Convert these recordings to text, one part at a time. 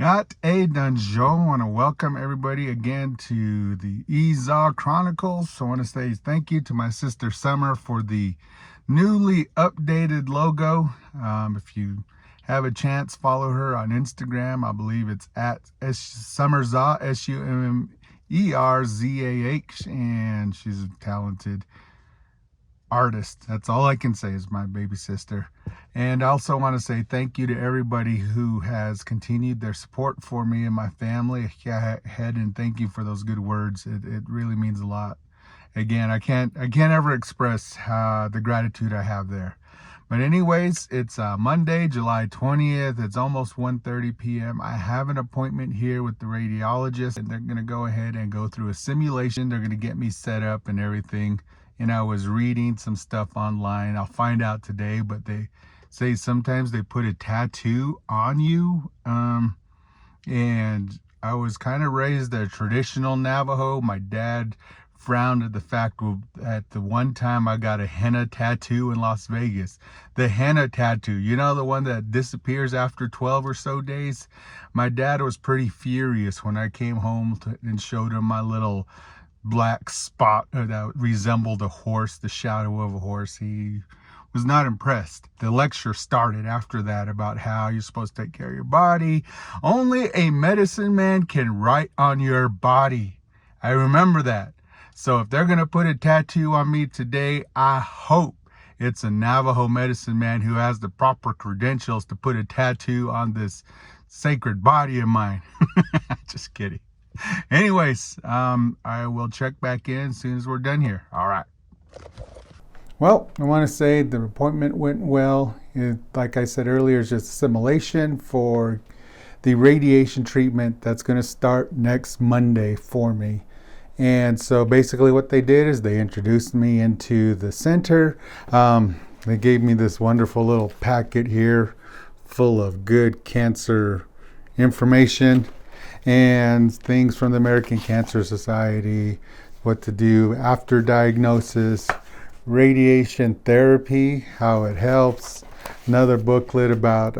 Got a dungeon. I want to welcome everybody again to the Ezah Chronicles. I want to say thank you to my sister Summer for the newly updated logo. If you have a chance, follow her on Instagram. I believe it's at Summerzah, SUMMERZAH, and she's a talented artist. That's all I can say is my baby sister. And I also want to say thank you to everybody who has continued their support for me and my family. Ahead and thank you for those good words. It really means a lot. Again, I can't ever express the gratitude I have there. But anyways, it's Monday, July 20th. It's almost 1:30 p.m. I have an appointment here with the radiologist, and they're going to go ahead and go through a simulation. They're going to get me set up and everything. And I was reading some stuff online. I'll find out today, but they say sometimes they put a tattoo on you. And I was kind of raised a traditional Navajo. My dad frowned at the fact that the one time I got a henna tattoo in Las Vegas. The henna tattoo, you know, the one that disappears after 12 or so days. My dad was pretty furious when I came home and showed him my little black spot that resembled a horse, the shadow of a horse. He was not impressed. The lecture started after that about how you're supposed to take care of your body. Only a medicine man can write on your body. I remember that. So if they're going to put a tattoo on me today, I hope it's a Navajo medicine man who has the proper credentials to put a tattoo on this sacred body of mine. Just kidding. Anyways, I will check back in as soon as we're done here. All right. Well, I want to say the appointment went well. Like I said earlier, it's just a simulation for the radiation treatment that's going to start next Monday for me. And so basically what they did is they introduced me into the center. They gave me this wonderful little packet here full of good cancer information and things from the American Cancer Society, what to do after diagnosis, radiation therapy, how it helps, another booklet about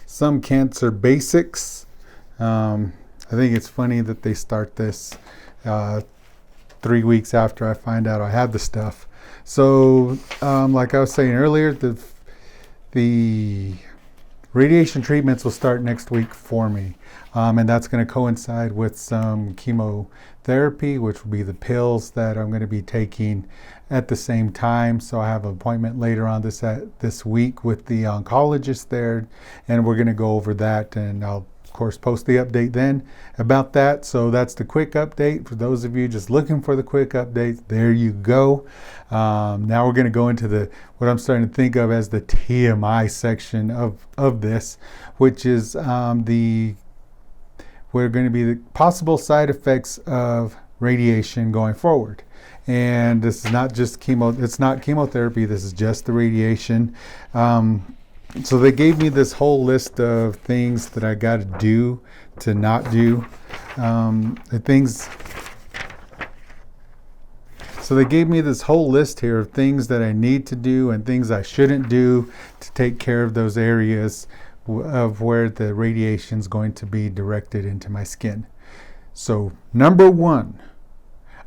some cancer basics. I think it's funny that they start this 3 weeks after I find out I have the stuff. So like I was saying earlier, the radiation treatments will start next week for me. And that's going to coincide with some chemotherapy, which will be the pills that I'm going to be taking at the same time. So I have an appointment later on this week with the oncologist there, and we're going to go over that, and I'll of course post the update then about that. So that's the quick update for those of you just looking for the quick updates. There you go. Now we're going to go into what I'm starting to think of as the TMI section of this, which is we're going to be the possible side effects of radiation going forward. And this is not just it's not chemotherapy, this is just the radiation. So they gave me this whole list of things that I got to do to not do. So they gave me this whole list here of things that I need to do and things I shouldn't do to take care of those areas of where the radiation is going to be directed into my skin. So number one,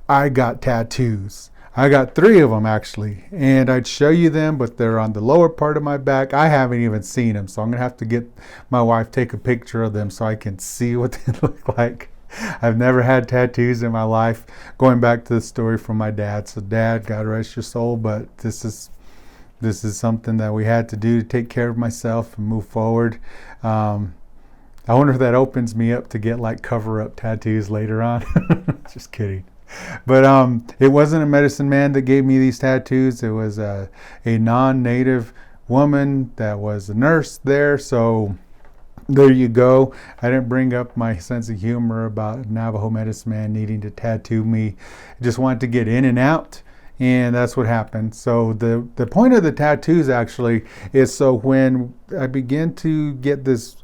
I got tattoos. I got 3 of them actually, and I'd show you them, but they're on the lower part of my back. I haven't even seen them, so I'm gonna have to get my wife take a picture of them so I can see what they look like. I've never had tattoos in my life, going back to the story from my dad. So Dad, God rest your soul, but this is something that we had to do to take care of myself and move forward. I wonder if that opens me up to get like cover-up tattoos later on. Just kidding. But it wasn't a medicine man that gave me these tattoos. It was a non-native woman that was a nurse there. So there you go. I didn't bring up my sense of humor about Navajo medicine man needing to tattoo me. I just wanted to get in and out. And that's what happened. So the point of the tattoos actually is so when I begin to get this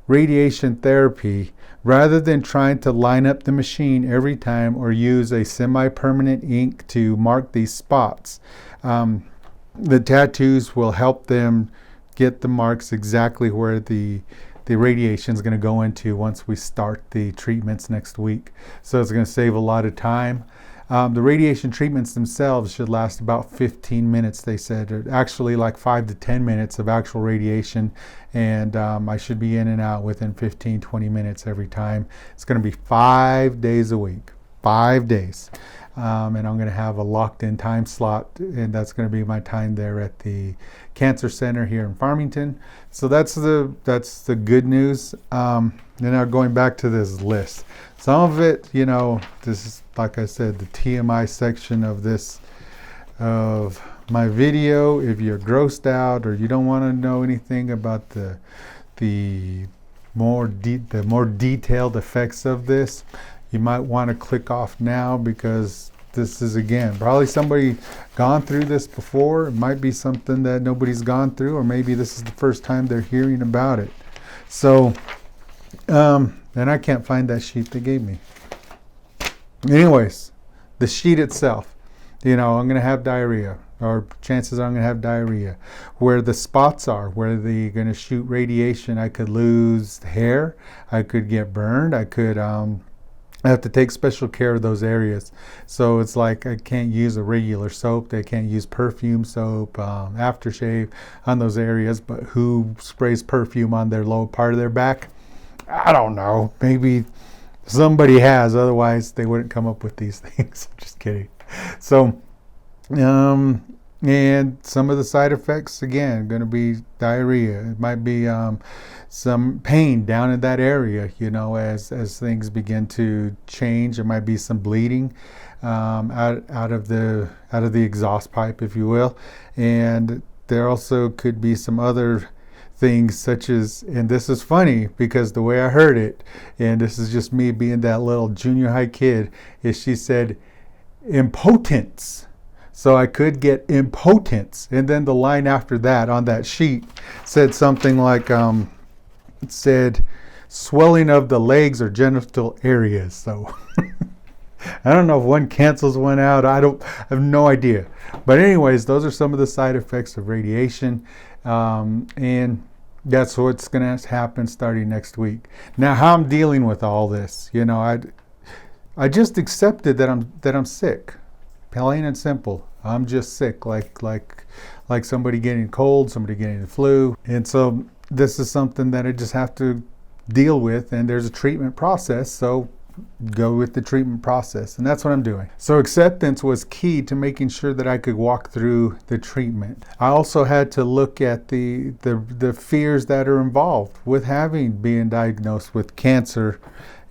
radiation therapy, rather than trying to line up the machine every time or use a semi-permanent ink to mark these spots, the tattoos will help them get the marks exactly where the the radiation is going to go into once we start the treatments next week. So it's going to save a lot of time. The radiation treatments themselves should last about 15 minutes, they said, or actually like 5 to 10 minutes of actual radiation. And I should be in and out within 15, 20 minutes every time. It's going to be 5 days a week, 5 days. And I'm going to have a locked-in time slot, and that's going to be my time there at the Cancer Center here in Farmington. So that's the good news. Now going back to this list, some of it, you know, this is, like I said, the TMI section of my video. If you're grossed out or you don't want to know anything about the more detailed effects of this, you might want to click off now, because this is, again, probably somebody gone through this before. It might be something that nobody's gone through, or maybe this is the first time they're hearing about it. So, and I can't find that sheet they gave me. Anyways, the sheet itself, you know, I'm going to have diarrhea, or chances are I'm going to have diarrhea. Where the spots are, where they're going to shoot radiation, I could lose hair, I could get burned, I could, I have to take special care of those areas. So it's like I can't use a regular soap. They can't use perfume soap, aftershave on those areas. But who sprays perfume on their lower part of their back? I don't know. Maybe somebody has. Otherwise, they wouldn't come up with these things. Just kidding. So, and some of the side effects, again, going to be diarrhea. It might be some pain down in that area, you know, as things begin to change. There might be some bleeding out of the exhaust pipe, if you will. And there also could be some other things such as, and this is funny because the way I heard it, and this is just me being that little junior high kid, is she said impotence. So I could get impotence. And then the line after that on that sheet said something like, it said swelling of the legs or genital areas. So I don't know if one cancels one out. I have no idea. But anyways, those are some of the side effects of radiation. And that's what's going to happen starting next week. Now, how I'm dealing with all this, you know, I just accepted that I'm sick. Plain and simple. I'm just sick, like somebody getting cold, somebody getting the flu. And so this is something that I just have to deal with, and there's a treatment process, so go with the treatment process, and that's what I'm doing. So acceptance was key to making sure that I could walk through the treatment. I also had to look at the fears that are involved with being diagnosed with cancer,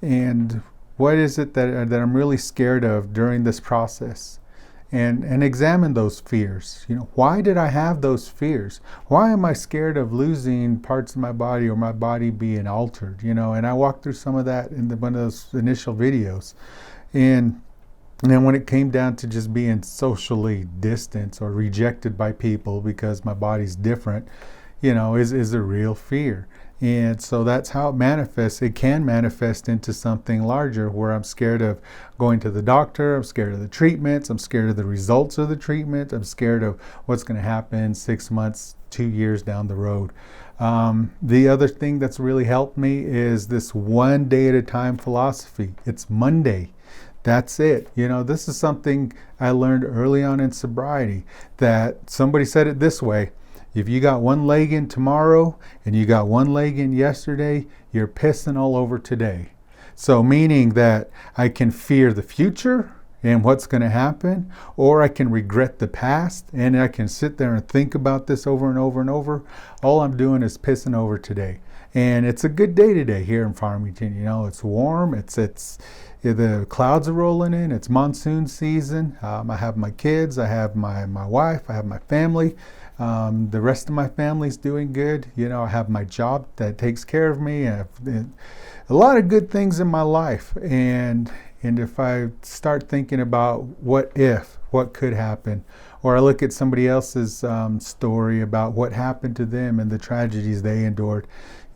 and what is it that I'm really scared of during this process. And examine those fears. You know, why did I have those fears? Why am I scared of losing parts of my body or my body being altered? You know, and I walked through some of that in one of those initial videos. And then when it came down to just being socially distanced or rejected by people because my body's different, you know, is a real fear. And so that's how it manifests. It can manifest into something larger where I'm scared of going to the doctor, I'm scared of the treatments, I'm scared of the results of the treatment, I'm scared of what's going to happen 6 months, 2 years down the road. The other thing that's really helped me is this one day at a time philosophy. It's Monday. That's it. You know, this is something I learned early on in sobriety, that somebody said it this way: if you got one leg in tomorrow and you got one leg in yesterday, you're pissing all over today. So meaning that I can fear the future and what's going to happen, or I can regret the past and I can sit there and think about this over and over and over. All I'm doing is pissing over today. And it's a good day today here in Farmington. You know, it's warm. The clouds are rolling in. It's monsoon season. I have my kids. I have my wife. I have my family. The rest of my family's doing good. You know, I have my job that takes care of me. I have a lot of good things in my life. And if I start thinking about what could happen, or I look at somebody else's story about what happened to them and the tragedies they endured,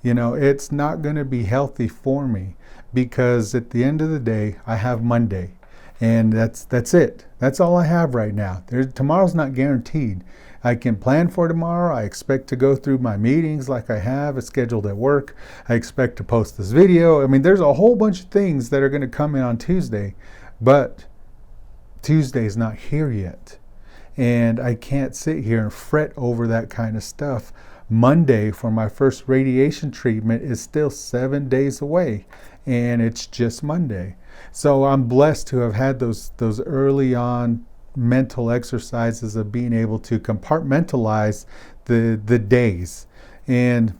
you know, it's not going to be healthy for me, because at the end of the day, I have Monday. And that's it. That's all I have right now. Tomorrow's not guaranteed. I can plan for tomorrow. I expect to go through my meetings like I have scheduled at work. I expect to post this video. I mean, there's a whole bunch of things that are going to come in on Tuesday, but Tuesday is not here yet. And I can't sit here and fret over that kind of stuff. Monday for my first radiation treatment is still 7 days away, and it's just Monday. So I'm blessed to have had those early on mental exercises of being able to compartmentalize the days, and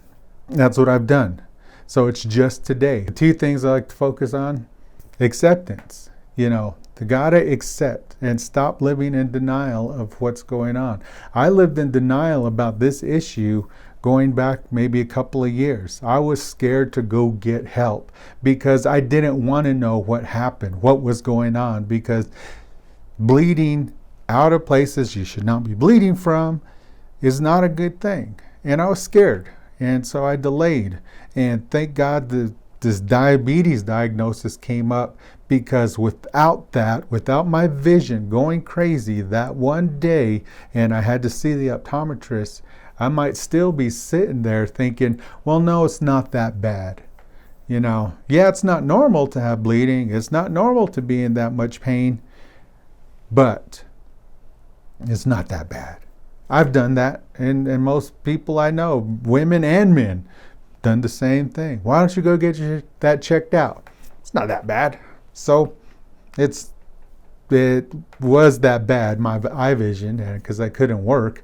that's what I've done. So it's just today. The two things I like to focus on: acceptance. You gotta accept and stop living in denial of what's going on. I lived in denial about this issue going back maybe a couple of years. I was scared to go get help because I didn't want to know what happened, what was going on, because bleeding out of places you should not be bleeding from is not a good thing. And I was scared, and so I delayed. And thank God this diabetes diagnosis came up, because without my vision going crazy that one day, and I had to see the optometrist, I might still be sitting there thinking, well, no, it's not that bad. Yeah, it's not normal to have bleeding. It's not normal to be in that much pain, but it's not that bad. I've done that, and most people I know, women and men, done the same thing. Why don't you go get that checked out? It's not that bad. So it was that bad, my eye vision, because I couldn't work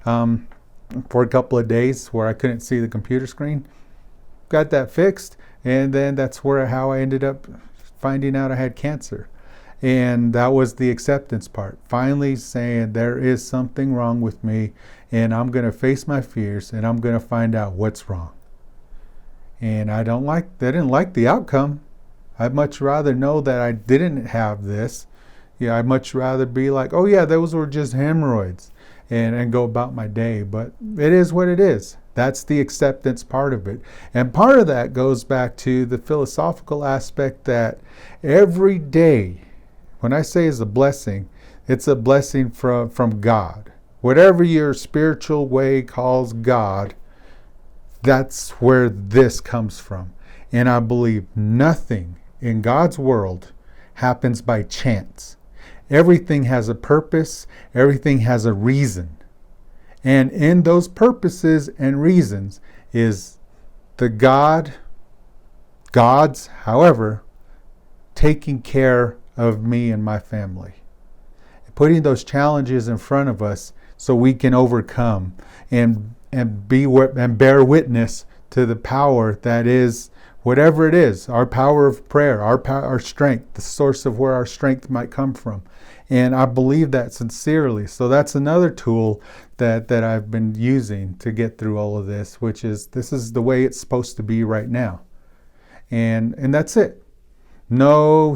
for a couple of days where I couldn't see the computer screen. Got that fixed, and then that's how I ended up finding out I had cancer. And that was the acceptance part. Finally saying there is something wrong with me, and I'm going to face my fears, and I'm going to find out what's wrong. And I didn't like the outcome. I'd much rather know that I didn't have this. Yeah, I'd much rather be like, oh yeah, those were just hemorrhoids, and go about my day. But it is what it is. That's the acceptance part of it. And part of that goes back to the philosophical aspect that every day, when I say is a blessing, it's a blessing from God. Whatever your spiritual way calls God, that's where this comes from. And I believe nothing in God's world happens by chance. Everything has a purpose. Everything has a reason. And in those purposes and reasons is the God's, however, taking care of me and my family. Putting those challenges in front of us so we can overcome and bear witness to the power that is whatever it is, our power of prayer, our strength, the source of where our strength might come from. And I believe that sincerely. So that's another tool that I've been using to get through all of this, which is this is the way it's supposed to be right now. And that's it. No,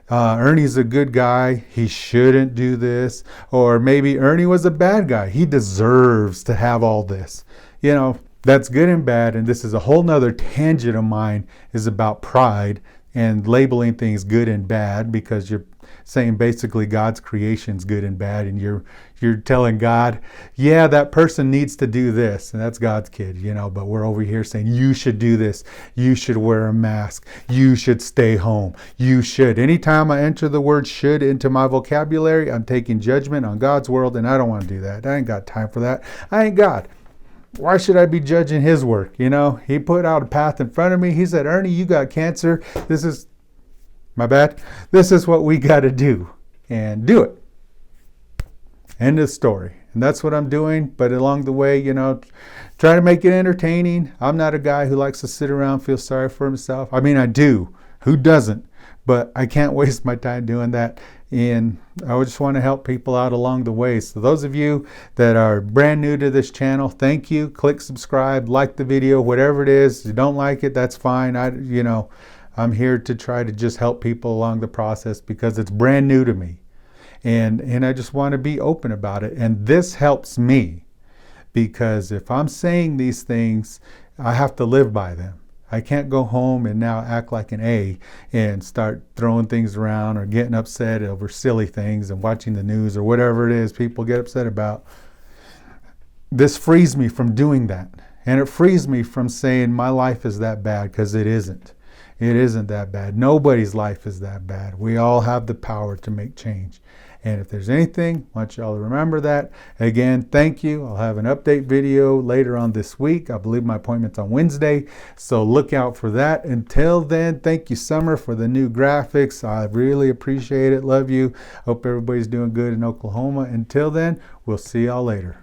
Ernie's a good guy. He shouldn't do this. Or maybe Ernie was a bad guy. He deserves to have all this. That's good and bad. And this is a whole nother tangent of mine, is about pride and labeling things good and bad, because you're saying basically God's creation's good and bad, and you're telling God, yeah, that person needs to do this, and that's God's kid, but we're over here saying you should do this, you should wear a mask, you should stay home, you should. Anytime I enter the word should into my vocabulary, I'm taking judgment on God's world, and I don't want to do that. I ain't got time for that. I ain't God. Why should I be judging his work? He put out a path in front of me. He said, Ernie, you got cancer. This is what we got to do, and do it. End of story. And that's what I'm doing. But along the way, try to make it entertaining. I'm not a guy who likes to sit around and feel sorry for himself. I mean, I do. Who doesn't? But I can't waste my time doing that. And I just want to help people out along the way. So those of you that are brand new to this channel, thank you. Click subscribe, like the video, whatever it is. If you don't like it, that's fine. I'm here to try to just help people along the process, because it's brand new to me. And I just want to be open about it. And this helps me, because if I'm saying these things, I have to live by them. I can't go home and now act like an A and start throwing things around or getting upset over silly things and watching the news or whatever it is people get upset about. this frees me from doing that. And it frees me from saying my life is that bad, because it isn't. It isn't that bad. Nobody's life is that bad. We all have the power to make change. And if there's anything, I want y'all to remember that. Again, thank you. I'll have an update video later on this week. I believe my appointment's on Wednesday, so look out for that. Until then, thank you, Summer, for the new graphics. I really appreciate it. Love you. Hope everybody's doing good in Oklahoma. Until then, we'll see y'all later.